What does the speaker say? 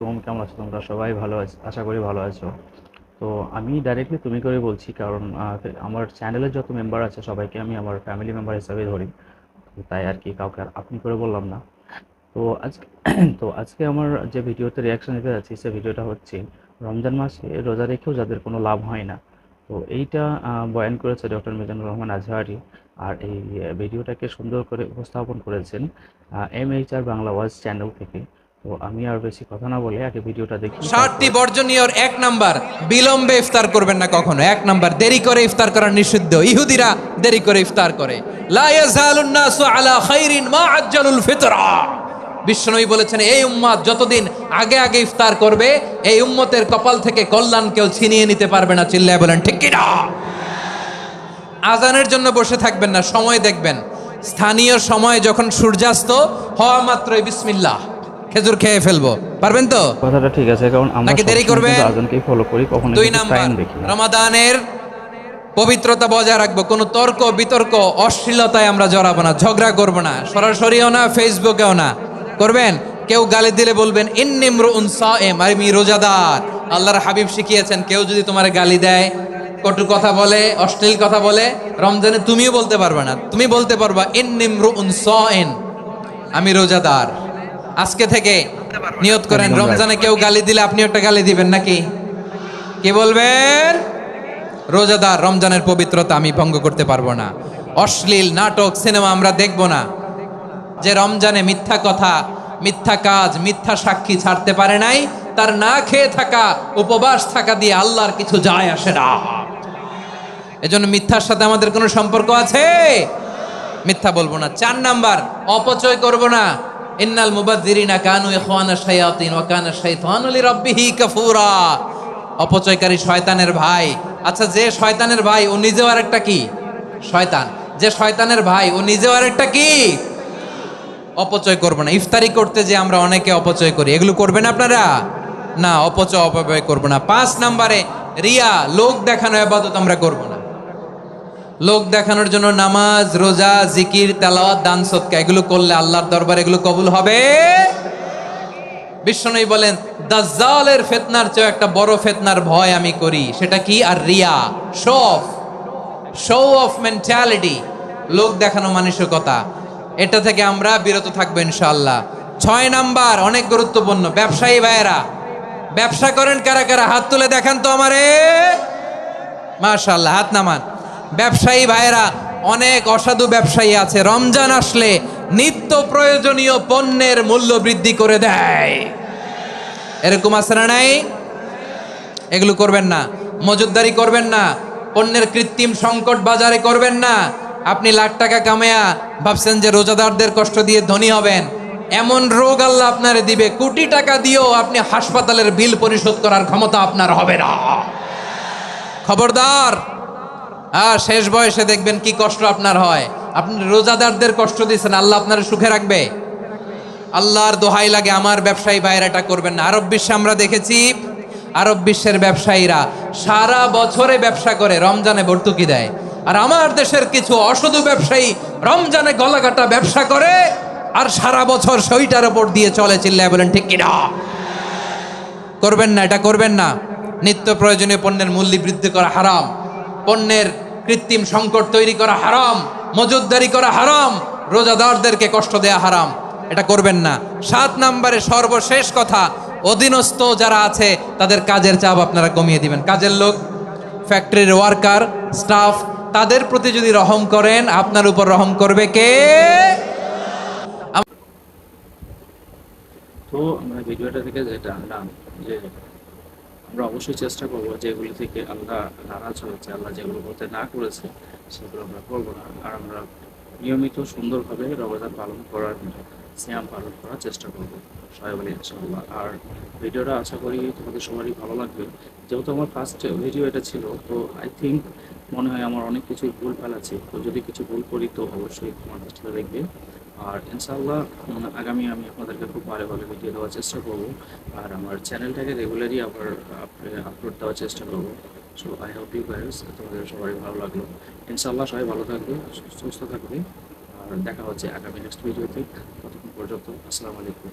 কেমন আছো তোমরা? সবাই ভালো আছো, আশা করি ভালো আছো। তো আমি ডাইরেক্টলি তুমি করে বলছি, কারণ আমার চ্যানেলের যত মেম্বার আছে সবাইকে আমি আমার ফ্যামিলি মেম্বার হিসাবে ধরি। তো তাই আর কি, কাউকে আর আপনি করে বললাম না। তো আজকে তো আজকে আমার যে ভিডিওতে রিয়াকশন দিতে যাচ্ছি, সে ভিডিওটা হচ্ছে রমজান মাসে রোজা রেখেও যাদের কোনো লাভ হয় না। তো এইটা বয়ান করেছে ডক্টর মিজানুর রহমান আজহারি। আর এই ভিডিওটাকে সুন্দর করে উপস্থাপন করেছেন MHR বাংলা ওয়াজ চ্যানেল থেকে। তো আমি আর বেশি কথা না বলে আগে ভিডিওটা দেখি, 60টি তারপর বর্জনীয়র 1 নাম্বার, বিলম্বে ইফতার করবেন না কখনো। 1 নাম্বার, দেরি করে ইফতার করা নিষিদ্ধ। ইহুদিরা দেরি করে ইফতার করে। লা ইয়াজালুন নাসু আলা খাইরিন মা আজ্জালুল ফিতরা। বিশ্বনবী বলেছেন, এই উম্মত যতদিন আগে আগে ইফতার করবে, এই উম্মতের কপাল থেকে কল্যাণ কেউ ছিনিয়ে নিতে পারবে না। চিল্লায় বলেন ঠিক কি না? আজানের জন্য বসে থাকবেন না, সময় দেখবেন। স্থানীয় সময় যখন সূর্যাস্ত হওয়া মাত্রই বিসমিল্লাহ, খেজুর খেয়ে ফেলবো। পারবেন তো? কথাটা ঠিক আছে, কারণ আমরা নাকি দেরি সবসময় কিন্তু করবেন? আজানকেই ফলো করি, কখনো 2 কিন্তু নাম্বার, টাইম দেখি না। রমাদানের পবিত্রতা বজায় রাখবো। কোনো তর্ক বিতর্ক অশ্লীলতায় আমরা জড়াবো না, ঝগড়া করবো না, সরাসরিও না, ফেসবুকেও না। করবেন? কেউ গালি দিলে বলবেন ইন্নিমরুউন সায়েম, আমি রোজাদার। আল্লাহর হাবিব শিখিয়েছেন, কেউ যদি তোমার গালি দেয়, কটু কথা বলে, অশ্লীল কথা বলে, রমজানে তুমিও বলতে পারবে না। তুমি বলতে পারবা ইন্নিমরুউন সায়েম, আমি রোজাদার। আজকে থেকে নিয়ত করেন, একদম রাইট। রমজানে কেউ গালি দিলে আপনি একটা গালি দিবেন নাকি? কি বলবেন? রোজাদার, রমজানের পবিত্রতা আমি ভঙ্গ করতে পারবো না। অশ্লীল নাটক সিনেমা আমরা দেখব না। যে রমজানে মিথ্যা কথা, মিথ্যা কাজ, মিথ্যা সাক্ষী ছাড়তে পারে নাই, তার না খেয়ে থাকা, উপবাস থাকা দিয়ে আল্লাহর কিছু যায় আসে না। এজন্য মিথ্যার সাথে আমাদের কোনো সম্পর্ক আছে? মিথ্যা বলবো না। 4 নাম্বার, অপচয় করব না। ইন্নাল মুবাযযিরিনা কানু ইখওয়ানা শায়াতিন ওয়া কানা শাইতানু লিরাব্বিহি কাফুরা। অপচয়কারী শয়তানের ভাই। আচ্ছা, যে শয়তানের ভাই ও নিজেও আরেকটা কি? শয়তান। যে শয়তানের ভাই ও নিজেও আরেকটা কি? অপচয় করব না। ইফতারি করতে যে আমরা অনেকে অপচয় করি, এগুলো করবেন আপনারা? না, অপচয় অপব্যয় করব না। 5 নাম্বারে, রিয়া, লোক দেখানো ইবাদত আমরা করব না। লোক দেখানোর জন্য নামাজ, রোজা, জিকির, তেলাওয়াত, দান, সদকা এগুলো করলে আল্লাহর দরবারে এগুলো কবুল হবে। বিশ্বনবী বলেন, দাজ্জালের ফিতনার চেয়ে একটা বড় ফিতনার ভয় আমি করি, সেটা কি? আর রিয়া, show off. Show off mentality, লোক দেখানো মানসিকতা, এটা থেকে আমরা বিরত থাকবো ইনশাআল্লাহ। 6 নাম্বার, অনেক গুরুত্বপূর্ণ। ব্যবসায়ী ভাইয়েরা, ব্যবসা করেন কারা কারা? হাত তুলে দেখান তো আমারে। মাশাআল্লাহ, হাত নামান। ব্যবসায়ী ভাইয়েরা, অনেক অসাধু ব্যবসায়ী আছে, রমজান আসলে নিত্য প্রয়োজনীয় পণ্যের মূল্য বৃদ্ধি করে দেয়। এরকম আছে না নাই? এগুলো করবেন না। মজুদদারি করবেন না। পণ্যের কৃত্রিম সংকট বাজারে করবেন না। আপনি লাখ টাকা কামায়া ভাবছেন যে রোজাদারদের কষ্ট দিয়ে ধনী হবেন, এমন রোগ আল্লাহ আপনারে দিবে, কোটি টাকা দিয়েও আপনি হাসপাতালের বিল পরিশোধ করার ক্ষমতা আপনার হবে না। খবরদার। শেষ বয়সে দেখবেন কি কষ্ট আপনার হয়। আপনি রোজাদারদের কষ্ট দিচ্ছেন, আল্লাহ আপনার সুখে রাখবে? আল্লাহর দোহাই লাগে, আমার ব্যবসায়ী ভাইয়েরা এটা করবেন না। আরব বিশ্বে আমরা দেখেছি, আরব বিশ্বের ব্যবসায়ীরা সারা বছরে ব্যবসা করে, রমজানে ভর্তুকি দেয়। আর আমার দেশের কিছু অসাধু ব্যবসায়ী রমজানে গলাকাটা ব্যবসা করে আর সারা বছর সইটার উপর দিয়ে চলে। চিল্লায় বলেন ঠিক কিনা? করবেন না, এটা করবেন না। নিত্য প্রয়োজনীয় পণ্যের মূল্য বৃদ্ধি করা হারাম, পণ্যের কৃত্রিম সংকট তৈরি করা হারাম, মজুদদারি করা হারাম, রোজাদারদেরকে কষ্ট দেয়া হারাম, এটা করবেন না। 7 নাম্বারে সর্বশেষ কথা, অধীনস্থ যারা আছে তাদের কাজের চাপ আপনারা কমিয়ে দিবেন। কাজের লোক, ফ্যাক্টরির ওয়ার্কার, স্টাফ, তাদের প্রতি যদি রহম করেন, আপনার উপর রহম করবে কে? তো আমরা ভিডিওটা থেকে যেটা আনলাম, যে আমরা অবশ্যই চেষ্টা করবো যেগুলি থেকে আল্লাহ নারাজ হয়েছে, আল্লাহ যেগুলো করতে না করেছে সেগুলো আমরা করবো না। আর আমরা নিয়মিত সুন্দরভাবে রমজান পালন করার, সিয়াম পালন করার চেষ্টা করবো সবাই বলে ইনশাআল্লাহ। আর ভিডিওটা আশা করি তোমাদের সবারই ভালো লাগবে। যেহেতু আমার ফার্স্ট ভিডিও এটা ছিল, তো আই থিঙ্ক মনে হয় আমার অনেক কিছু ভুল ভাল আছে। তো যদি কিছু ভুল করি তো অবশ্যই তোমার কাছটা দেখবে। আর ইনশাআল্লাহ আগামী আমি আপনাদেরকে খুব ভালো ভালো ভিডিও দেওয়ার চেষ্টা করব। আর আমার চ্যানেলটাকে রেগুলারই আবার আপলোড দেওয়ার চেষ্টা করবো। So I hope you guys, তোমাদের সবাই ভালো লাগলো। ইনশাআল্লাহ সবাই ভালো থাকবে, সুস্থ থাকবে। আর দেখা হচ্ছে আগামী নেক্সট ভিডিওতে। ততক্ষণ পর্যন্ত আসসালামু আলাইকুম।